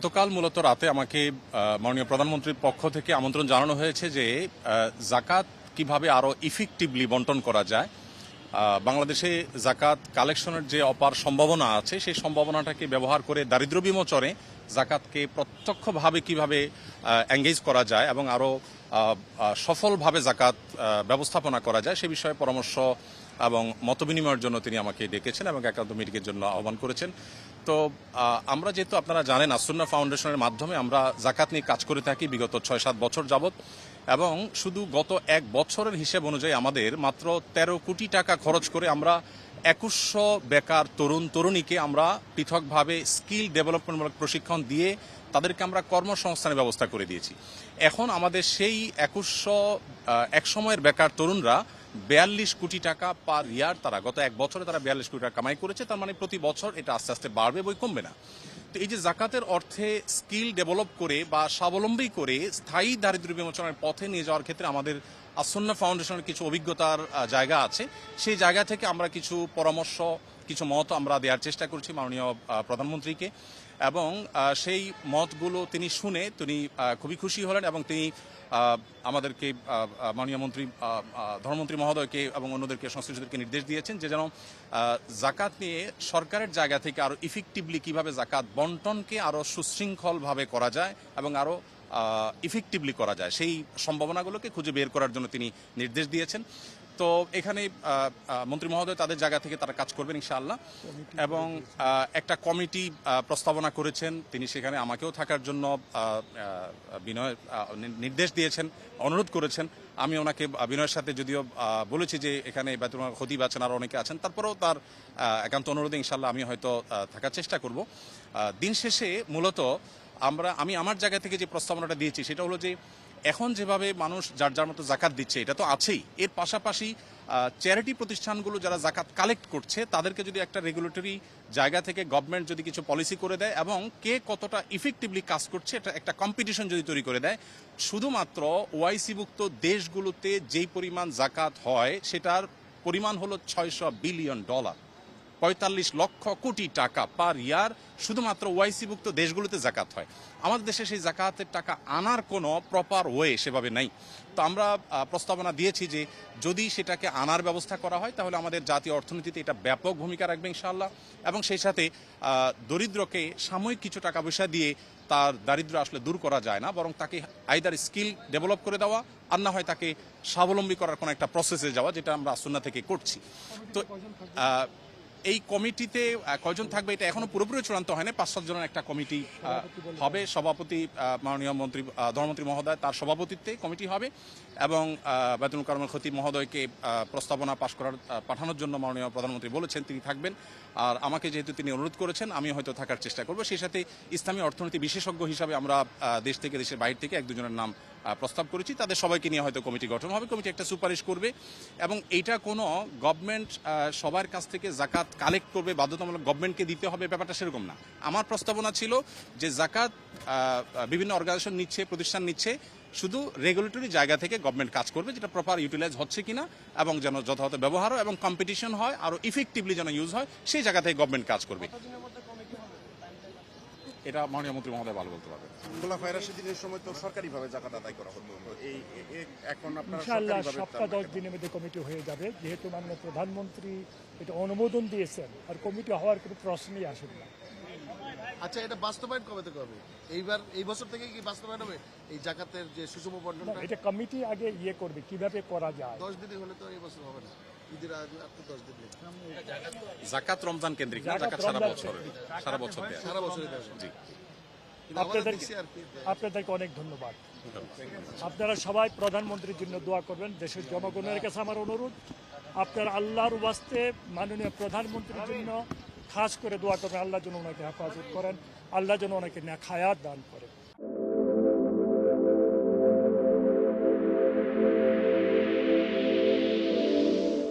গতকাল মূলত রাতে আমাকে মাননীয় প্রধানমন্ত্রীর পক্ষ থেকে আমন্ত্রণ জানানো হয়েছে যে জাকাত কিভাবে আরো ইফেক্টিভলি বন্টন করা যায়। বাংলাদেশে জাকাত কালেকশনের যে অপার সম্ভাবনা আছে সেই সম্ভাবনাটাকে ব্যবহার করে দারিদ্র্য বিমোচনে জাকাতকে প্রত্যক্ষভাবে কিভাবে এঙ্গেজ করা যায় এবং আরো সফলভাবে জাকাত ব্যবস্থাপনা করা যায় সে বিষয়ে পরামর্শ এবং মতবিনিময়ের জন্য তিনি আমাকে ডেকেছেন এবং একান্ত মিটিংয়ের জন্য আহ্বান করেছেন। তো আমরা যেহেতু আপনারা জানেন আসুন্নাহ ফাউন্ডেশনের মাধ্যমে আমরা জাকাত নিয়ে কাজ করে থাকি বিগত ৬-৭ বছর যাবত, এবং শুধু গত এক বছরের হিসেব অনুযায়ী আমাদের মাত্র ১৩ কোটি টাকা খরচ করে আমরা ২১০০ বেকার তরুণ তরুণীকে আমরা পৃথকভাবে স্কিল ডেভেলপমেন্টমূলক প্রশিক্ষণ দিয়ে তাদেরকে আমরা কর্মসংস্থানের ব্যবস্থা করে দিয়েছি। এখন আমাদের সেই ২১০০ একসময়ের বেকার তরুণরা ৪২ কোটি টাকা পার ইয়ার, তারা গত এক বছরে তারা ৪২ কোটি টাকা কামাই করেছে। তার মানে প্রতি বছর এটা আস্তে আস্তে বাড়বে, বই কমবে না। তো এই যে জাকাতের অর্থে স্কিল ডেভেলপ করে বা স্বাবলম্বী করে স্থায়ী দারিদ্র্য বিমোচনের পথে নিয়ে যাওয়ার ক্ষেত্রে আমাদের আসুন্নাহ ফাউন্ডেশনের কিছু অভিজ্ঞতার জায়গা আছে। সেই জায়গা থেকে আমরা কিছু পরামর্শ, কিছু মত আমরা দেওয়ার চেষ্টা করছি মাননীয় প্রধানমন্ত্রীকে, এবং সেই মতগুলো তিনি শুনে তিনি খুবই খুশি হলেন এবং তিনি আমাদেরকে মাননীয় মন্ত্রী ধর্মমন্ত্রী মহোদয়কে এবং অন্যদেরকে সংশ্লিষ্টদেরকে নির্দেশ দিয়েছেন যে যেন জাকাত নিয়ে সরকারের জায়গা থেকে আরো ইফেক্টিভলি কিভাবে জাকাত বন্টনকে আরো সুশৃঙ্খলভাবে করা যায় এবং আরো ইফেক্টিভলি করা যায় সেই সম্ভাবনাগুলোকে খুঁজে বের করার জন্য তিনি নির্দেশ দিয়েছেন। তো এখানে মন্ত্রী মহোদয় তাদের জায়গা থেকে তারা কাজ করবেন ইনশাআল্লাহ, এবং একটা কমিটি প্রস্তাবনা করেছেন। তিনি সেখানে আমাকেও থাকার জন্য নির্দেশ দিয়েছেন, অনুরোধ করেছেন। আমি ওনাকে বিনয়ের সাথে যদিও বলেছি যে এখানে বেতন খতিব আছেন আর অনেকে আছেন, তারপরেও তার একান্ত অনুরোধে ইনশাআল্লাহ আমি হয়তো থাকার চেষ্টা করব। দিন শেষে মূলত আমি আমার জায়গা থেকে যে প্রস্তাবনাটা দিয়েছি সেটা হলো যে এখন যেভাবে মানুষ যার যার মতো জাকাত দিচ্ছে এটা তো আছেই, এর পাশাপাশি চ্যারিটি প্রতিষ্ঠানগুলো যারা জাকাত কালেক্ট করছে তাদেরকে যদি একটা রেগুলেটরি জায়গা থেকে গভর্নমেন্ট যদি কিছু পলিসি করে দেয় এবং কে কতটা ইফেক্টিভলি কাজ করছে এটা একটা কম্পিটিশন যদি তৈরি করে দেয়, শুধুমাত্র ওআইসিভুক্ত দেশগুলোতে যেই পরিমাণ জাকাত হয় সেটার পরিমাণ হলো $600 বিলিয়ন, ৪৫ লক্ষ কোটি টাকা পার ইয়ার শুধুমাত্র ওআইসিভুক্ত দেশগুলোতে জাকাত হয়। আমাদের দেশে সেই জাকাতের টাকা আনার কোনো প্রপার ওয়ে সেভাবে নাই। তো আমরা প্রস্তাবনা দিয়েছি যে যদি সেটাকে আনার ব্যবস্থা করা হয় তাহলে আমাদের জাতীয় অর্থনীতিতে এটা ব্যাপক ভূমিকা রাখবে ইনশাআল্লাহ, এবং সেই সাথে দরিদ্রকে সাময়িক কিছু টাকা পয়সা দিয়ে তার দারিদ্র আসলে দূর করা যায় না, বরং তাকে আইদার স্কিল ডেভেলপ করে দেওয়া আর না হয় তাকে স্বাবলম্বী করার কোনো একটা প্রসেসে যাওয়া, যেটা আমরা আসুন্নাহ থেকে করছি। তো এই কমিটিতে কয়জন থাকবে এটা এখনো পুরোপুরি চূড়ান্ত হয়নি। ৫-৭ জনের একটা কমিটি হবে। সভাপতি মাননীয় মন্ত্রী ধর্মমন্ত্রী মহোদয়, তার সভাপতিত্বে কমিটি হবে, এবং বেতনুল কারমুল খতিব মহোদয়কে প্রস্তাবনা পাঠানোর জন্য মাননীয় প্রধানমন্ত্রী বলেছেন তিনি থাকবেন। আর আমাকে যেহেতু তিনি অনুরোধ করেছেন আমি হয়তো থাকার চেষ্টা করব। সেই সাথে ইসলামী অর্থনীতি বিশেষজ্ঞ হিসাবে আমরা দেশ থেকে দেশের বাইরে থেকে ১-২ জনের নাম প্রস্তাব করেছি। তাদের সবাইকে নিয়ে হয়তো কমিটি গঠন হবে। কমিটি একটা সুপারিশ করবে, এবং এইটা কোনো গভর্নমেন্ট সবার কাছ থেকে জাকাত কালেক্ট করবে বাধ্যতামূলক গভর্নমেন্টকে দিতে হবে ব্যাপারটা সেরকম না। আমার প্রস্তাবনা ছিল যে জাকাত বিভিন্ন অর্গানাইজেশন নিচ্ছে, প্রতিষ্ঠান নিচ্ছে, শুধু রেগুলেটরি জায়গা থেকে গভর্নমেন্ট কাজ করবে, যেটা প্রপার ইউটিলাইজ হচ্ছে কিনা এবং যেন যথাযথ ব্যবহার হয় এবং কম্পিটিশন হয় আরো ইফেক্টিভলি যেন ইউজ হয় সেই জায়গা থেকে গভর্নমেন্ট কাজ করবে। এটা মাননীয় মন্ত্রী মহোদয় ভালো বলতে পারবে। খোলাফায়ে রাশিদিনের সময় তো সরকারিভাবে জাকাত আদায় করা হতো, এই এখন আপনারা ইনশাআল্লাহ সপ্তাহ 10 দিনের মধ্যে কমিটি হয়ে যাবে, যেহেতু মাননীয় প্রধানমন্ত্রী এটা অনুমোদন দিয়েছেন, আর কমিটি হওয়ার কোনো প্রশ্নই আসে না। আচ্ছা, এটা বাস্তবায়ন কবে থেকে হবে? এই বছর থেকে কি বাস্তবায়ন হবে এই জাকাতের যে সুষম বন্টনটা? এটা কমিটি আগে করবে কিভাবে করা যায়। 10 দিনে হলে তো এই বছর হবে না, ঈদের আগে আর তো 10 দিন নেই। জাকাত রমজান কেন্দ্রিক না, জাকাত সারা বছর দেয়। সারা বছরই দেয়। জি, আপনাদেরকে অনেক ধন্যবাদ। আপনারা সবাই প্রধানমন্ত্রীর জন্য দোয়া করবেন। দেশের জনগণের কাছে আমার অনুরোধ, আপনারা আল্লাহর ওয়াস্তে মাননীয় প্রধানমন্ত্রীর জন্য খাস করে দোয়া করবেন। আল্লাহ যেন ওনাকে হেফাজত করেন, আল্লাহ যেন ওনাকে নেক হায়াত দান করেন।